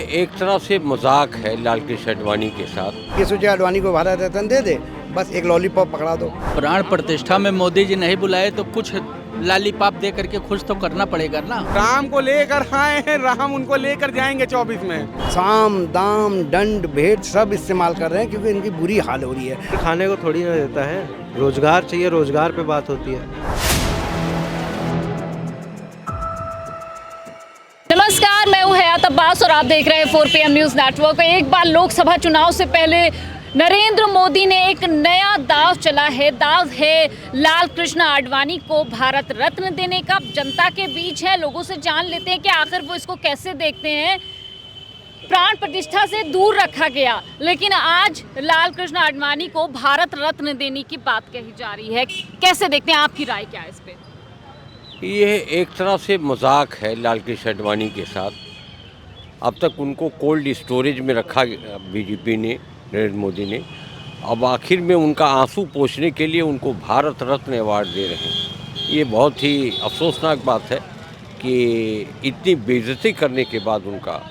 एक तरह से मजाक है लाल कृष्ण आडवाणी के साथ। ये सोचे आडवाणी को भारत रत्न दे दे, बस एक लॉलीपॉप पकड़ा दो। प्राण प्रतिष्ठा में मोदी जी नहीं बुलाए तो कुछ लॉलीपॉप दे करके खुश तो करना पड़ेगा ना। राम को लेकर आए हैं, राम उनको लेकर जाएंगे 24 में। साम दाम दंड भेद सब इस्तेमाल कर रहे हैं क्योंकि इनकी बुरी हाल हो रही है। खाने को थोड़ी ना देता है, रोजगार चाहिए, रोजगार पे बात होती है। नमस्कार, मैं हूं हयात अब्बास और आप देख रहे हैं 4PM न्यूज़ नेटवर्क। एक बार लोकसभा चुनाव से पहले नरेंद्र मोदी ने एक नया दाव चला है। दाव है लाल कृष्ण आडवाणी को भारत रत्न देने का। जनता के बीच है, लोगों से जान लेते हैं कि आखिर वो इसको कैसे देखते हैं। प्राण प्रतिष्ठा से दूर रखा गया, लेकिन आज लाल कृष्ण आडवाणी को भारत रत्न देने की बात कही जा रही है। कैसे देखते हैं, आपकी राय क्या है इस पे? ये एक तरह से मजाक है लाल कृष्ण आडवाणी के साथ। अब तक उनको कोल्ड स्टोरेज में रखा बीजेपी ने, नरेंद्र मोदी ने। अब आखिर में उनका आंसू पोंछने के लिए उनको भारत रत्न अवार्ड दे रहे हैं। ये बहुत ही अफसोसनाक बात है कि इतनी बेइज्जती करने के बाद, उनका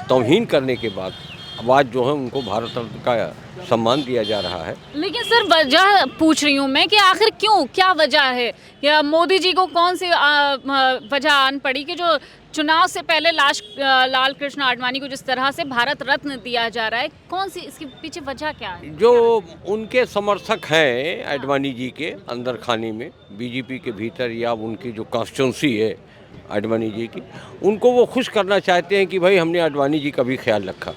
तौहीन करने के बाद अब आज जो है उनको भारत रत्न का सम्मान दिया जा रहा है। लेकिन सर, वजह पूछ रही हूँ मैं कि आखिर क्यों, क्या वजह है? या मोदी जी को कौन सी वजह आन पड़ी कि जो चुनाव से पहले लाल कृष्ण आडवाणी को जिस तरह से भारत रत्न दिया जा रहा है, कौन सी इसके पीछे वजह क्या है? जो उनके समर्थक हैं आडवाणी जी के अंदर खाने में, बीजेपी के भीतर, या उनकी जो कॉन्स्टिट्यूंसी है आडवाणी जी की, उनको वो खुश करना चाहते हैं कि भाई हमने आडवाणी जी का भी ख्याल रखा।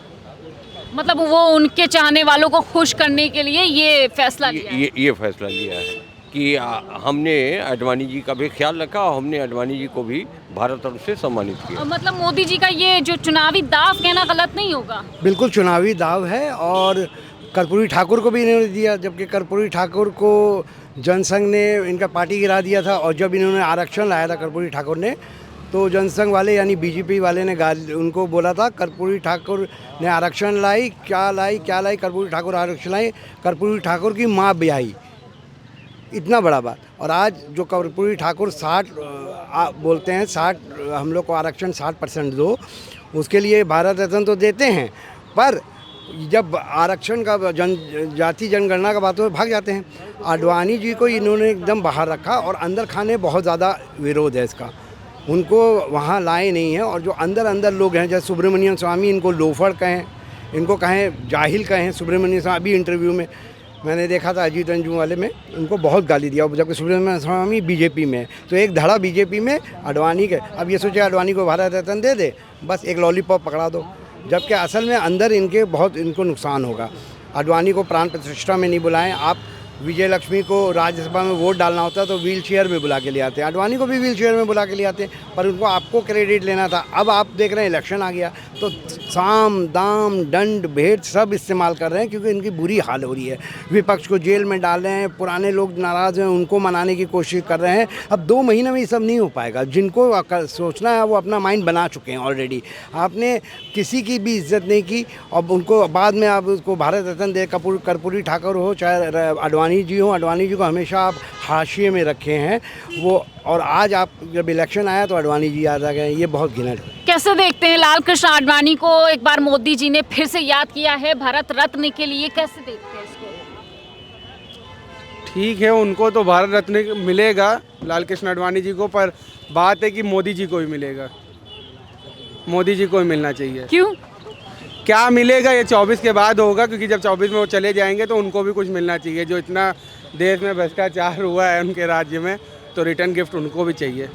मतलब वो उनके चाहने वालों को खुश करने के लिए ये फैसला लिया है। ये फैसला लिया है कि हमने आडवाणी जी का भी ख्याल रखा और हमने आडवाणी जी को भी भारत रत्न से सम्मानित किया। मतलब मोदी जी का ये जो चुनावी दाव कहना गलत नहीं होगा? बिल्कुल चुनावी दाव है। और कर्पूरी ठाकुर को भी इन्होंने दिया, जबकि कर्पूरी ठाकुर को जनसंघ ने इनका पार्टी गिरा दिया था। और जब इन्होंने आरक्षण लाया था कर्पूरी ठाकुर ने, तो जनसंघ वाले यानी बीजेपी वाले ने उनको बोला था कर्पूरी ठाकुर ने आरक्षण लाई, क्या लाई कर्पूरी ठाकुर आरक्षण लाई, कर्पूरी ठाकुर की माँ ब्याही। इतना बड़ा बात। और आज जो कर्पूरी ठाकुर 60 बोलते हैं, 60 हम लोग को आरक्षण 60% दो, उसके लिए भारत रत्न तो देते हैं, पर जब आरक्षण का जाति जनगणना का बात हो भाग जाते हैं। आडवाणी जी को इन्होंने एकदम बाहर रखा और अंदर खाने बहुत ज़्यादा विरोध है इसका, उनको वहाँ लाए नहीं है। और जो अंदर लोग हैं, जैसे सुब्रमण्यम स्वामी, इनको लोफड़ कहें, इनको कहें जाहिल कहें। सुब्रमण्यम स्वामी अभी इंटरव्यू में मैंने देखा था अजीत अंजुम वाले में, उनको बहुत गाली दिया, जबकि सुब्रमण्यम स्वामी बीजेपी में है। तो एक धड़ा बीजेपी में आडवाणी के। अब ये सोचे आडवाणी को भारत रत्न दे दे, बस एक लॉलीपॉप पकड़ा दो, जबकि असल में अंदर इनके बहुत इनको नुकसान होगा। आडवाणी को प्राण प्रतिष्ठा में नहीं बुलाएं। आप विजय लक्ष्मी को राज्यसभा में वोट डालना होता है तो व्हील चेयर में बुला के ले आते हैं, आडवाणी को भी व्हील चेयर में बुला के ले आते हैं, पर उनको आपको क्रेडिट लेना था। अब आप देख रहे हैं इलेक्शन आ गया तो साम दाम दंड भेद सब इस्तेमाल कर रहे हैं क्योंकि इनकी बुरी हाल हो रही है। विपक्ष को जेल में डाल रहे हैं, पुराने लोग नाराज़ हैं उनको मनाने की कोशिश कर रहे हैं। अब 2 महीने में ये सब नहीं हो पाएगा। जिनको सोचना है वो अपना माइंड बना चुके हैं ऑलरेडी। आपने किसी की भी इज्जत नहीं की और उनको बाद में आप उसको भारत रत्न दे, कर्पूरी ठाकुर हो चाहे आडवाणी जी हो, आडवाणी जी को हमेशा आप हाशिए में रखे हैं वो। और आज आप जब इलेक्शन आया तो आडवाणी जी याद आ गए, ये बहुत घिनौना है। कैसे देखते हैं लाल कृष्ण आडवाणी को एक बार मोदी जी ने फिर से याद किया है भारत रत्न के लिए, कैसे देखते हैं इसको? ठीक है, उनको तो भारत रत्न मिलेगा लाल कृष्ण आडवाणी जी को, पर बात है कि मोदी जी को भी मिलेगा, मोदी जी को भी मिलना चाहिए। क्यों? क्या मिलेगा ये 24 के बाद होगा, क्योंकि जब 24 में वो चले जाएंगे तो उनको भी कुछ मिलना चाहिए। जो इतना देश में भ्रष्टाचार हुआ है उनके राज्य में, तो रिटर्न गिफ्ट उनको भी चाहिए।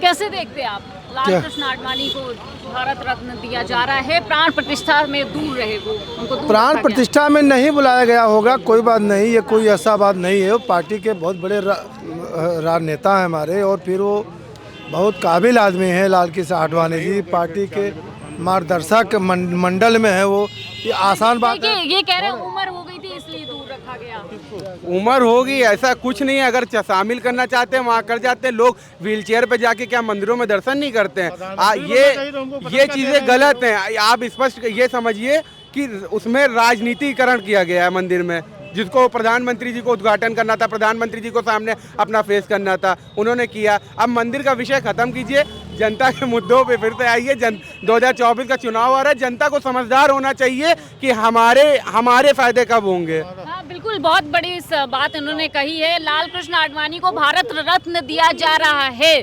कैसे देखते हैं आप लाल कृष्ण आडवाणी को भारत रत्न दिया जा रहा है? प्राण प्रतिष्ठा में दूर रहे वो, उनको दूर प्राण प्रतिष्ठा में नहीं बुलाया गया होगा, कोई बात नहीं, ये कोई ऐसा बात नहीं है। वो पार्टी के बहुत बड़े राजनेता हैं हमारे, और फिर वो बहुत काबिल आदमी हैं लाल कृष्ण आडवाणी जी। पार्टी के मार्गदर्शक मंडल में है वो। ये आसान बात है। ये कह रहे हैं उम्र हो गई थी इसलिए दूर रखा गया। उम्र होगी ऐसा कुछ नहीं है, अगर शामिल करना चाहते हैं वहाँ कर जाते हैं। लोग व्हील चेयर पे जाके क्या मंदिरों में दर्शन नहीं करते हैं? ये चीज़ें गलत हैं। आप स्पष्ट ये समझिए कि उसमें राजनीतिकरण किया गया है मंदिर में, जिसको प्रधानमंत्री जी को उद्घाटन करना था, प्रधानमंत्री जी को सामने अपना फेस करना था, उन्होंने किया। अब मंदिर का विषय खत्म कीजिए, जनता के मुद्दों पे फिर से आइए। 2024 का चुनाव आ रहा है, जनता को समझदार होना चाहिए कि हमारे फायदे कब होंगे। हाँ बिल्कुल, बहुत बड़ी इस बात उन्होंने कही है। लाल कृष्ण आडवाणी को भारत रत्न दिया जा रहा है,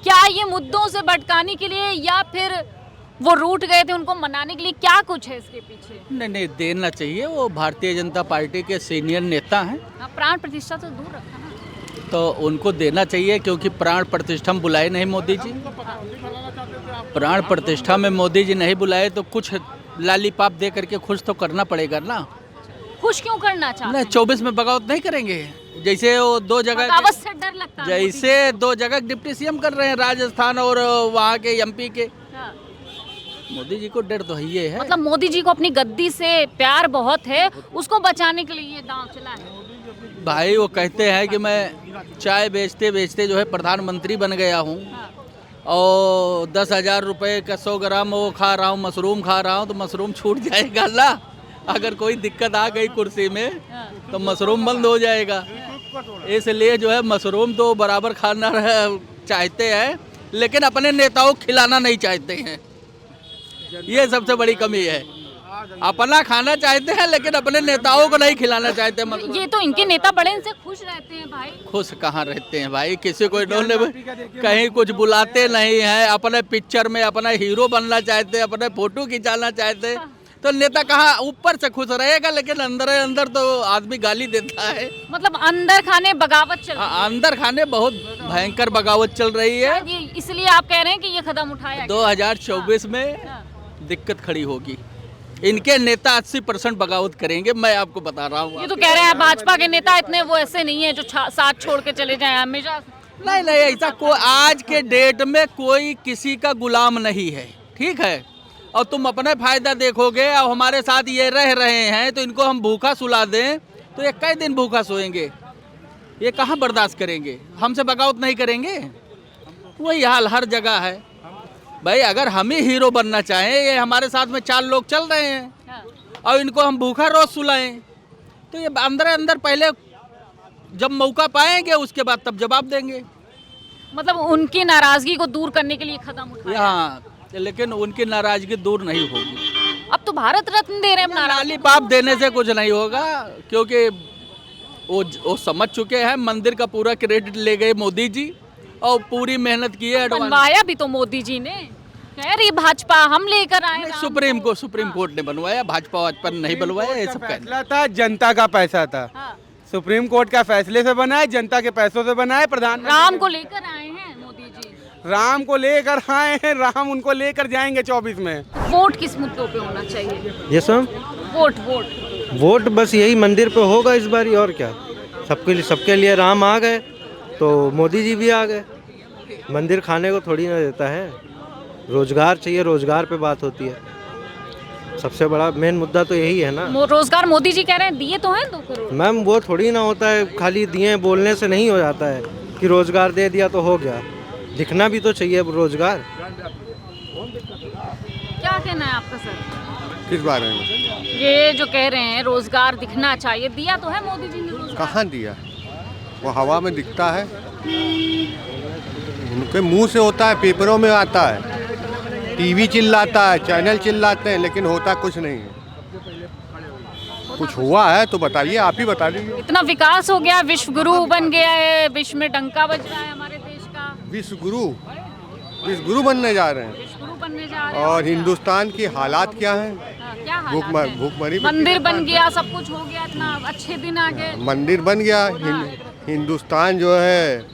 क्या ये मुद्दों से भटकाने के लिए या फिर वो रूठ गए थे उनको मनाने के लिए, क्या कुछ है इसके पीछे? नहीं देना चाहिए, वो भारतीय जनता पार्टी के सीनियर नेता हैं। प्राण प्रतिष्ठा तो दूर रखा ना, तो उनको देना चाहिए, क्योंकि प्राण प्रतिष्ठा में बुलाए नहीं मोदी जी। प्राण प्रतिष्ठा में मोदी जी नहीं बुलाए तो कुछ लालीपाप दे करके खुश तो करना पड़ेगा ना। खुश क्यों करना चाहते नहीं, 24 में बगावत नहीं करेंगे। जैसे वो दो जगह बगावत से डर लगता है जैसे दो जगह डिप्टी सीएम कर रहे हैं, राजस्थान और वहाँ के एमपी के। हाँ। मोदी जी को डर तो ये है। मतलब मोदी जी को अपनी गद्दी से प्यार बहुत है, उसको बचाने के लिए ये दांव चला है। भाई वो कहते हैं कि मैं चाय बेचते बेचते जो है प्रधानमंत्री बन गया हूँ, और 10,000 रुपये का 100 ग्राम वो खा रहा हूँ, मशरूम खा रहा हूँ, तो मशरूम छूट जाएगा ना। अगर कोई दिक्कत आ गई कुर्सी में तो मशरूम बंद हो जाएगा। इसलिए जो है मशरूम तो बराबर खाना चाहते हैं, लेकिन अपने नेताओं को खिलाना नहीं चाहते हैं। ये सबसे बड़ी कमी है। अपना खाना चाहते हैं लेकिन अपने नेताओं को नहीं खिलाना चाहते। मतलब ये तो इनके नेता बड़े इनसे खुश रहते हैं भाई। खुश कहाँ रहते हैं भाई, किसी को इन्होंने कहीं कुछ बुलाते नहीं हैं। अपने पिक्चर में अपना हीरो बनना चाहते हैं, अपने फोटो खिंचाना चाहते हैं, तो नेता कहाँ ऊपर से खुश रहेगा, लेकिन अंदर अंदर तो आदमी गाली देता है। मतलब अंदर खाने बगावत चल रही है। अंदर खाने बहुत भयंकर बगावत चल रही है। इसलिए आप कह रहे हैं कि ये कदम उठाया 2024 में दिक्कत खड़ी होगी। इनके नेता 80% बगावत करेंगे, मैं आपको बता रहा हूँ। ये तो कह रहे हैं भाजपा के नेता इतने वो ऐसे नहीं है जो साथ छोड़ के चले जाएं हमेशा। नहीं ऐसा कोई आज के डेट में कोई किसी का गुलाम नहीं है, ठीक है। और तुम अपने फायदा देखोगे और हमारे साथ ये रह रहे हैं तो इनको हम भूखा सुला दें तो ये कई दिन भूखा सोएंगे, ये कहाँ बर्दाश्त करेंगे। हमसे बगावत नहीं करेंगे। वही हाल हर जगह है भाई। अगर हम ही हीरो बनना चाहें, ये हमारे साथ में 4 लोग चल रहे हैं और इनको हम भूखा रोज सुलाएं, तो ये अंदर अंदर पहले जब मौका पाएंगे उसके बाद तब जवाब देंगे। मतलब उनकी नाराजगी को दूर करने के लिए कदम उठाया। हाँ, लेकिन उनकी नाराजगी दूर नहीं होगी। अब तो भारत रत्न दे रहे हैं, लालीपाप देने से कुछ नहीं होगा, क्योंकि वो समझ चुके हैं। मंदिर का पूरा क्रेडिट ले गए मोदी जी और पूरी मेहनत की है। बनवाया भी तो मोदी जी ने, कह रही भाजपा हम लेकर आए। सुप्रीम कोर्ट ने बनवाया, भाजपा ने नहीं बनवाया। ये सब फैसला था, जनता का पैसा था। सुप्रीम कोर्ट का फैसले से बना है, जनता के पैसों से बना है। प्रधानमंत्री राम को लेकर आए हैं मोदी जी, राम को लेकर आए हैं, राम उनको लेकर जाएंगे 24 में। वोट किस मुद्दों पे होना चाहिए? ये सब वोट बस यही मंदिर पे होगा इस बार, और क्या। सबके लिए राम आ गए तो मोदी जी भी आ गए। मंदिर खाने को थोड़ी ना देता है, रोजगार चाहिए, रोजगार पे बात होती है। सबसे बड़ा मेन मुद्दा तो यही है ना। रोजगार मोदी जी कह रहे हैं दिए तो हैं 2 करोड़। मैम वो थोड़ी ना होता है, खाली दिए बोलने से नहीं हो जाता है कि रोजगार दे दिया तो हो गया। दिखना भी तो चाहिए रोजगार। क्या कहना है आपका सर किस बारे में? ये जो कह रहे हैं रोजगार दिखना चाहिए, दिया तो है मोदी जी ने रोजगार। कहाँ दिया? वो हवा में दिखता है, उनके मुंह से होता है, पेपरों में आता है, टीवी चिल्लाता है, चैनल चिल्लाते हैं, लेकिन होता कुछ नहीं है। कुछ हुआ है तो बताइए, आप ही बता दीजिए। इतना विकास हो गया, विश्व गुरु बन गया है, विश्व में डंका बज रहा है हमारे देश का। विश्व गुरु बनने जा रहे हैं। विश्व गुरु बनने जा रहे हैं। और हिंदुस्तान की हालात क्या है? क्या हालात हैं? भूखमरी। मंदिर बन गया, सब कुछ हो गया, इतना अच्छे दिन आ गए। मंदिर बन गया, हिंदुस्तान जो है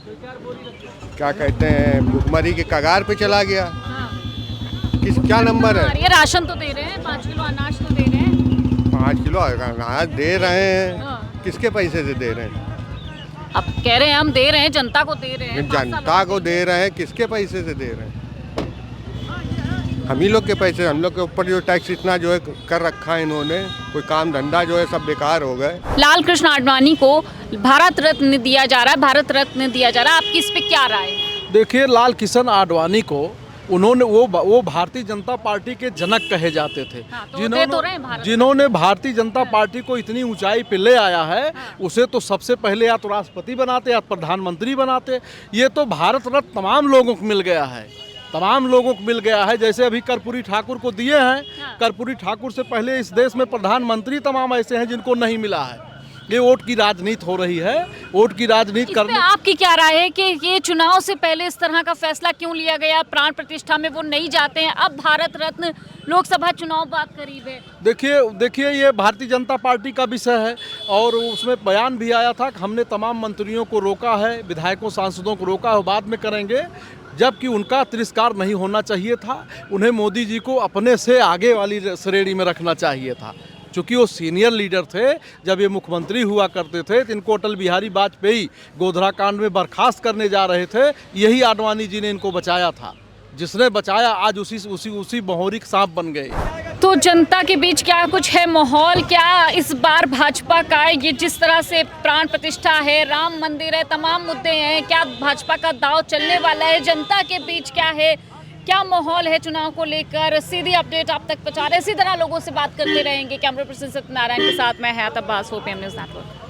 क्या कहते हैं, भूखमरी के कगार पे चला गया। क्या नंबर है? ये राशन तो दे रहे हैं, 5 किलो अनाज तो दे रहे हैं। 5 किलो अनाज दे रहे हैं, किसके पैसे से दे रहे हैं? अब कह रहे हैं हम दे रहे हैं, जनता को दे रहे हैं। जनता को दे रहे हैं, किसके पैसे से दे रहे हैं? हम ही लोग के पैसे, हम लोग के ऊपर जो टैक्स इतना जो है कर रखा है इन्होंने, कोई काम धंधा जो है सब बेकार हो गए। लाल कृष्ण आडवाणी को भारत रत्न दिया जा रहा है, भारत रत्न दिया जा रहा है, आपकी इस पे क्या राय है? देखिए, लाल कृष्ण आडवाणी को उन्होंने वो भारतीय जनता पार्टी के जनक कहे जाते थे। हाँ, तो दे तो रहे हैं भारत। जिन्होंने भारतीय जनता पार्टी को इतनी ऊंचाई पे ले आया है, उसे तो सबसे पहले या तो राष्ट्रपति बनाते या प्रधानमंत्री बनाते। ये तो भारत रत्न तमाम लोगों को मिल गया है, तमाम लोगों को मिल गया है। जैसे अभी कर्पूरी ठाकुर को दिए हैं, कर्पूरी ठाकुर से पहले इस देश में प्रधानमंत्री तमाम ऐसे हैं जिनको नहीं मिला है। ये वोट की राजनीति हो रही है, वोट की राजनीति करने। आपकी क्या राय है कि ये चुनाव से पहले इस तरह का फैसला क्यों लिया गया? प्राण प्रतिष्ठा में वो नहीं जाते हैं, अब भारत रत्न लोकसभा चुनाव बहुत करीब है। देखिए ये भारतीय जनता पार्टी का विषय है और उसमें बयान भी आया था कि हमने तमाम मंत्रियों को रोका है, विधायकों सांसदों को रोका है, बाद में करेंगे, जबकि उनका तिरस्कार नहीं होना चाहिए था। उन्हें मोदी जी को अपने से आगे वाली श्रेणी में रखना चाहिए था, चूँकि वो सीनियर लीडर थे। जब ये मुख्यमंत्री हुआ करते थे तो इनको अटल बिहारी वाजपेयी गोधरा कांड में बर्खास्त करने जा रहे थे, यही आडवाणी जी ने इनको बचाया था। जिसने बचाया आज उसी बहोरी सांप बन गए। तो जनता के बीच क्या कुछ है माहौल? क्या इस बार भाजपा का ये जिस तरह से प्राण प्रतिष्ठा है, राम मंदिर है, तमाम मुद्दे हैं, क्या भाजपा का दांव चलने वाला है? जनता के बीच क्या है, क्या माहौल है चुनाव को लेकर? सीधी अपडेट आप तक पहुंचा रहे हैं, इसी तरह लोगों से बात करते रहेंगे। कैमरा पर्सन सत्यनारायण के साथ मैं हयात अब्बास, 4PM न्यूज़ नेटवर्क।